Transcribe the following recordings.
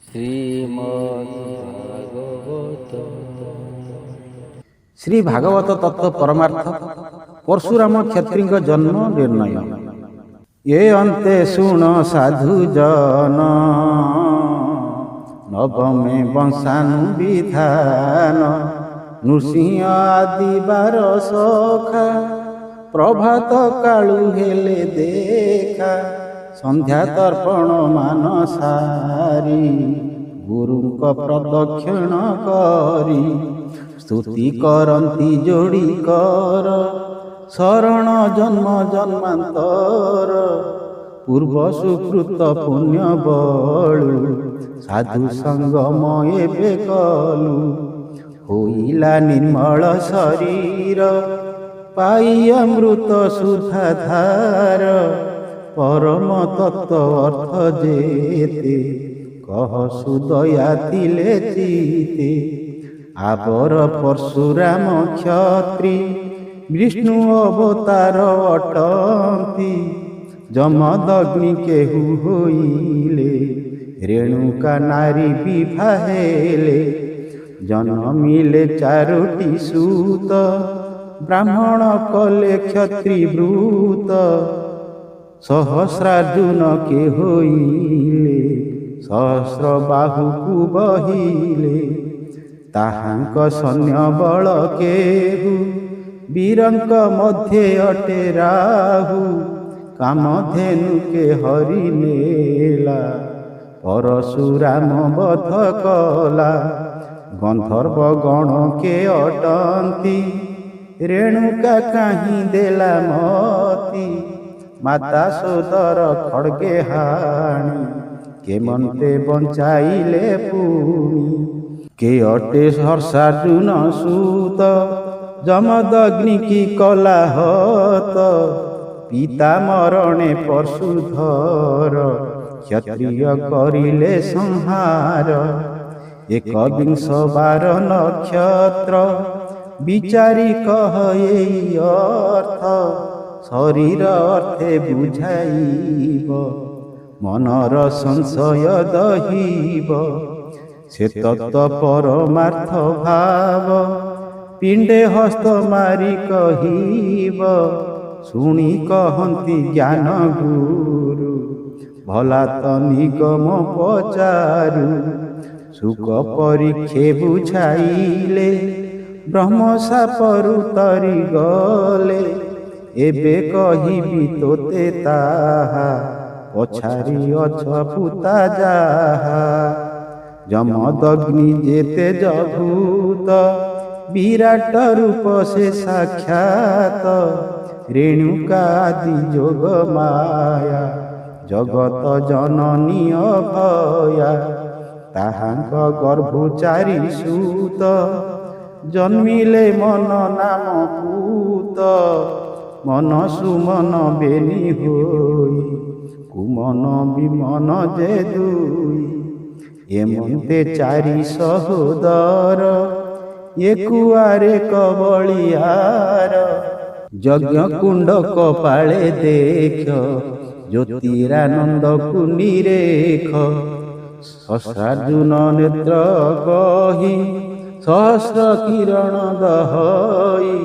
ଶ୍ରୀମଦ୍ଭାଗବତ। ଶ୍ରୀ ଭାଗବତ ତତ୍ତ୍ୱ ପରମାର୍ଥ ପରଶୁରାମ କ୍ଷତ୍ରୀଙ୍କ ଜନ୍ମ ନିର୍ଣ୍ଣୟ। ଏ ଅନ୍ତେ ଶୁଣ ସାଧୁ ଜନ, ନବମେ ବଂଶାନୁବିଧାନ। ନୃସିଂହ ଆଦି ବାର ସଖା, ପ୍ରଭାତ କାଳୁ ହେଲେ ଦେଖା। ସନ୍ଧ୍ୟା ତର୍ପଣ ମାନ ସାରି, ଗୁରୁଙ୍କ ପ୍ରଦକ୍ଷିଣ କରି। ସ୍ତୁତି କରନ୍ତି ଯୋଡ଼ି କର, ଶରଣ ଜନ୍ମ ଜନ୍ମାନ୍ତର। ପୂର୍ବ ସୁକୃତ ପୁଣ୍ୟ ବଳୁ, ସାଧୁ ସଙ୍ଗମ ଏବେ କଲୁ। ହୋଇଲା ନିର୍ମଳ ଶରୀର, ପାଇ ଅମୃତ ସୁଧାଧାର। ପରମ ତତ୍ତ୍ୱ ଅର୍ଥ ଯେତେ, କହ ସୁଦୟା ଥିଲେ ଚିତେ। ଆବର ପରଶୁରାମ କ୍ଷତ୍ରୀ, ବିଷ୍ଣୁ ଅବତାର ଅଟନ୍ତି। ଯମଦଗ୍ନି କେହୁ ହୋଇଲେ, ରେଣୁକା ନାରୀ ବିଭା ହେଲେ। ଜନ୍ମିଲେ ଚାରୋଟି ସୂତ, ବ୍ରାହ୍ମଣ କଲେ କ୍ଷତ୍ରୀ ବୃତ। ସହସ୍ରାର୍ଜୁନ କେ ହୋଇଲେ, ସହସ୍ର ବାହୁକୁ ବହିଲେ। ତାହାଙ୍କ ସୈନ୍ୟ ବଳ କେହୁ, ବୀରଙ୍କ ମଧ୍ୟେ ଅଟେ ରାହୁ। କାମଧେନୁ କେ ହରି ନେଲା, ପରଶୁରାମ ବଧ କଲା। ଗନ୍ଧର୍ବ ଗଣ କେ ଅଟନ୍ତି, ରେଣୁକା କାହିଁ ଦେଲା ମତି। ମାତା ସୋଦର ଖଡ଼୍ગે ହାଣି, କେମନ୍ତେ ବଞ୍ଚାଇଲେ ପୁଣି। କେ ଅଟେ ହର୍ଷାର୍ଜୁନ ସୂତ, ଯମଦଗ୍ନି କି କଲା ହତ। ପିତା ମରଣେ ପରଶୁଧର, କ୍ଷତ୍ରିୟ କରିଲେ ସଂହାର। ଏକବିଂଶ ବାର ନକ୍ଷତ୍ର, ବିଚାରି କହ ଏଇ ଅର୍ଥ। ଶରୀର ଅର୍ଥେ ବୁଝାଇବ, ମନର ସଂଶୟ ଦହିବ। ସେ ତତ୍ତ୍ୱ ପରମାର୍ଥ ଭାବ, ପିଣ୍ଡେ ହସ୍ତ ମାରି କହିବ। ଶୁଣି କହନ୍ତି ଜ୍ଞାନ ଗୁରୁ, ଭଲା ତ ନିଗମ ପଚାରୁ। ସୁକ ପରୀକ୍ଷେ ବୁଝାଇଲେ, ବ୍ରହ୍ମ ସାପରୁ ତରି ଗଲେ। ଏବେ କହିବି ତୋତେ ତାହା, ପଛାରି ଅଛ ପୁତା ଯାହା। ଯମଦଗ୍ନି ଯେ ତେଜ ଭୂତ, ବିରାଟ ରୂପ ସେ ସାକ୍ଷାତ। ରେଣୁକା ଆଦି ଯୋଗ ମାୟା, ଜଗତ ଜନନୀ ଅଭୟା। ତାହାଙ୍କ ଗର୍ଭୁ ଚାରି ସୂତ, ଜନ୍ମିଲେ ମନ ନାମ ପୂତ। ମନ ସୁମନ ବେନି ହୋଇ, କୁମନ ବିମନ ଯେ ଦୁଇ। ଏମନ୍ତେ ଚାରି ସହୋଦର, ଏକୁଆରେ କବଳିଆର। ଯଜ୍ଞ କୁଣ୍ଡ କପାଳେ ଦେଖ, ଜ୍ୟୋତିରାନନ୍ଦକୁ ନିରେଖ। ସହସ୍ରାର୍ଜୁନ ନେତ୍ର କହି, ସହସ୍ର କିରଣ ଦହଇ।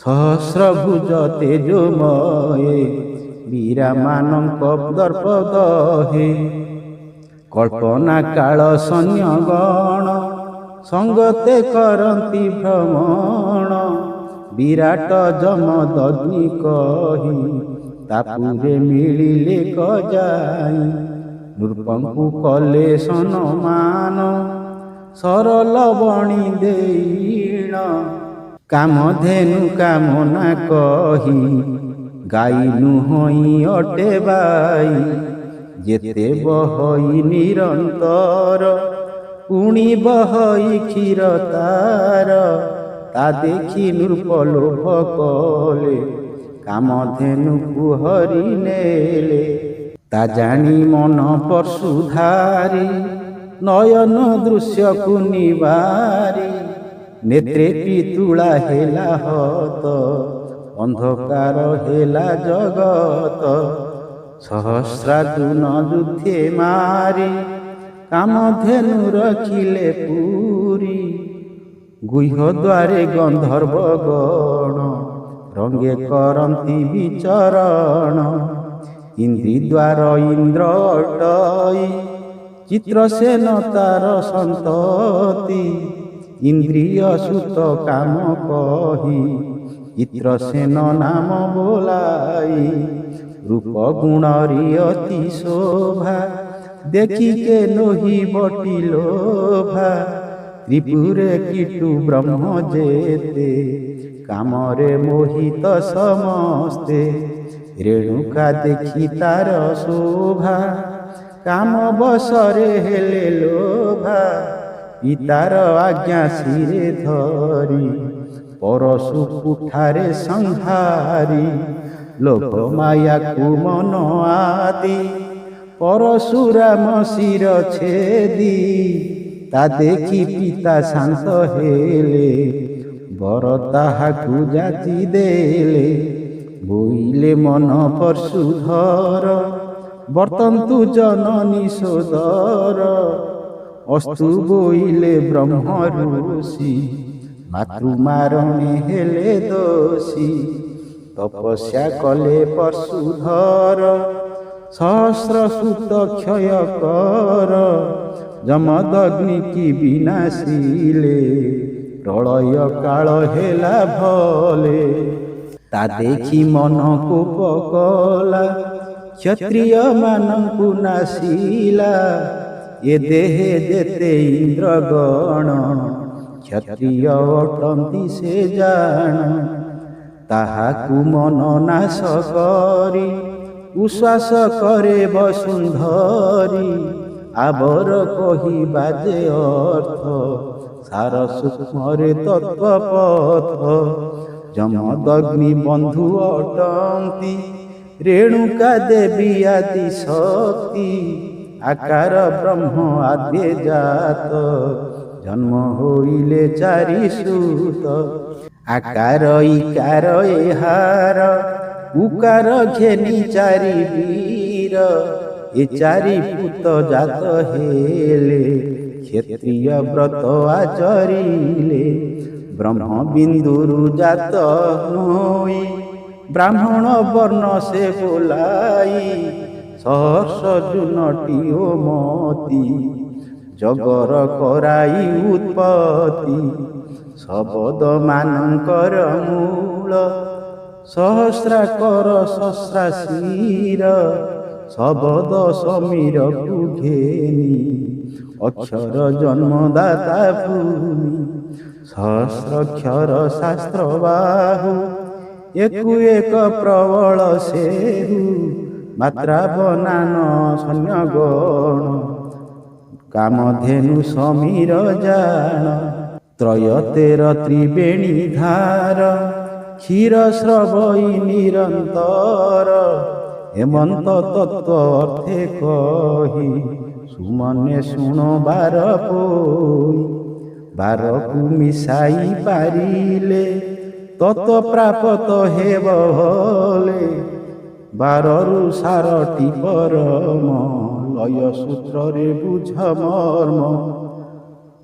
ସହସ୍ର ଭୁଜ ତେଜୋମୟେ, ବୀରାମାନଙ୍କ ଦର୍ପ ଦହେ। କଳ୍ପନା କାଳ ସୈନ୍ୟ ଗଣ, ସଙ୍ଗତେ କରନ୍ତି ଭ୍ରମଣ। ବିରାଟ ଯମଦଗ୍ନି କହି, ତାପୁରେ ମିଳିଲେ କଯାଇ। ନୃପଙ୍କୁ କଲେ ସମ୍ମାନ, ସରଲ ବଣି ଦେଇଣ। କାମଧେନୁ କାମନା କହି, ଗାଈ ନୁହଁଇ ଅଟେ ବାଇ। ଯେତେ ବହଇ ନିରନ୍ତର, ପୁଣି ବହଇ କ୍ଷୀର ତାର। ତା ଦେଖି ନୃପ ଲୋଭ କଲେ, କାମଧେନୁକୁ ହରି ନେଲେ। ତା ଜାଣି ମନ ପରଶୁଧାରି, ନୟନ ଦୃଶ୍ୟକୁ ନିବାରି। ନେତ୍ରେ ପିତୁଳା ହେଲା ହତ, ଅନ୍ଧକାର ହେଲା ଜଗତ। ସହସ୍ରାର୍ଜୁନ ଯୁଦ୍ଧେ ମାରି, କାମଧେନୁ ରଖିଲେ ପୁରୀ। ଗୁହ୍ୟ ଦ୍ୱାରେ ଗନ୍ଧର୍ବ ଗଣ ରଙ୍ଗେ କରନ୍ତି ବିଚରଣ। ଇନ୍ଦ୍ରି ଦ୍ୱାର ଇନ୍ଦ୍ର ଅଟଇ ଚିତ୍ରସେନ ତାର ସନ୍ତତି। ଇନ୍ଦ୍ରିୟ ସୁତ କାମ କହି ଚିତ୍ରସେନ ନାମ ବୋলাই। ରୂପ ଗୁଣରି ଅତି ଶୋଭା ଦେଖିକେ ନୋହି ବଟି ଲୋଭା। ତ୍ରିପୁରେ କୀଟୁ ବ୍ରହ୍ମ ଯେତେ କାମରେ ମୋହିତ ସମସ୍ତେ। ରେଣୁକା ଦେଖି ତାର ଶୋଭା କାମ ବଶରେ ହେଲେ ଲୋଭା। ପିତାର ଆଜ୍ଞା ଶିରେ ଧରି ପରଶୁ କୁଠାରେ ସଂହାରି। ଲୋଭ ମାୟାକୁ ମନ ଆଦି ପରଶୁରାମ ଶିର ଛେଦି। ତା ଦେଖି ପିତା ଶାନ୍ତ ହେଲେ ବର ତାହାକୁ ଯାଚି ଦେଲେ। ବୋଇଲେ ମନ ପରଶୁଧର ବର୍ତ୍ତନ୍ତୁ ଜନନୀ ସୋଦର। ଅସ୍ତୁ ବୋଇଲେ ବ୍ରହ୍ମ ଋଷି ମାତୃମାରଣେ ହେଲେ ଦୋଷୀ। ତପସ୍ୟା କଲେ ପରଶୁଧର ସହସ୍ର ସୁତ କ୍ଷୟ କର। ଯମଦଗ୍ନି କି ବିନାଶିଲେ ପ୍ରଳୟ କାଳ ହେଲା ଭଲେ। ତା ଦେଖି ମନ କୋପ କଲା କ୍ଷତ୍ରିୟ ମାନଙ୍କୁ ନାଶିଲା। ଏ ଦେହେ ଯେତେ ଇନ୍ଦ୍ରଗଣ କ୍ଷତ୍ରିୟ ଅଟନ୍ତି ସେ ଜାଣ। ତାହାକୁ ମନ ନାଶ କରି ଉଶ୍ୱାସ କରେ ବସୁନ୍ଧରି। ଆବର କହି ବାଜେ ଅର୍ଥ ସାର ସୂକ୍ଷ୍ମରେ ତତ୍ତ୍ୱପଥ। ଯମଦଗ୍ନି ବନ୍ଧୁ ଅଟନ୍ତି ରେଣୁକା ଦେବୀ ଆଦି ଶକ୍ତି। ଆକାର ବ୍ରହ୍ମ ଆଦ୍ୟ ଜାତ ଜନ୍ମ ହୋଇଲେ ଚାରି ସୁତ। ଆକାର ଇକାର ଏହାର ଉକାର ଘେନି ଚାରି ବୀର। ଏ ଚାରି ପୁତ ଜାତ ହେଲେ କ୍ଷତ୍ରିୟ ବ୍ରତ ଆଚରିଲେ। ବ୍ରହ୍ମ ବିନ୍ଦୁରୁ ଜାତ ହୋଇ ବ୍ରାହ୍ମଣ ବର୍ଣ୍ଣ ସେ ବୋলাই। ସହର୍ଷ ଜୁନଟି ଓ ମତି ଜଗର କରାଇ ଉତ୍ପତ୍ତି। ଶବଦ ମାନଙ୍କର ମୂଳ ସହସ୍ରାକର ସହସ୍ରାଶିର। ଶବଦ ସମୀରକୁ ଘେନି ଅକ୍ଷର ଜନ୍ମଦାତା ଭୂମି। ସହସ୍ରକ୍ଷର ଶାସ୍ତ୍ର ବାହୁ ଏକୁ ଏକ ପ୍ରବଳ ସେହୁ। ମାତ୍ରା ବନାନ ସୈନ୍ୟଗଣ କାମଧେନୁ ସମୀର ଜାଣ। ତ୍ରୟ ତେର ତ୍ରିବେଣୀ ଧାର କ୍ଷୀର ସ୍ରବଇ ନିରନ୍ତର। ହେମନ୍ତ ତତ୍ତ୍ୱ ଅର୍ଥେ କହି ସୁମନେ ଶୁଣ ବାର ପୋଇ। ବାରକୁ ମିଶାଇ ପାରିଲେ ତତ୍ତ୍ୱ ପ୍ରାପ୍ତ ହେବ ଭଲେ। ବାରରୁ ସାରଟି ପରମ ଲୟ ସୂତ୍ରରେ ବୁଝ ମର୍ମ।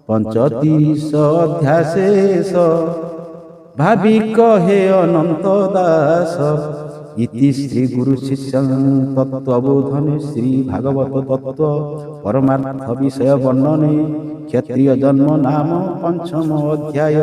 35 ଅଧ୍ୟାଶେଷ ଭାବି କହେ ଅନନ୍ତ ଦାସ। ଇତି ଶ୍ରୀ ଗୁରୁ ଶିଷ୍ୟ ତତ୍ତ୍ୱବୋଧନେ ଶ୍ରୀ ଭାଗବତ ତତ୍ତ୍ୱ ପରମାର୍ଥ ବିଷୟ ବର୍ଣ୍ଣନେ କ୍ଷତ୍ରିୟ ଜନ୍ମ ନାମ 5ମ ଅଧ୍ୟାୟ।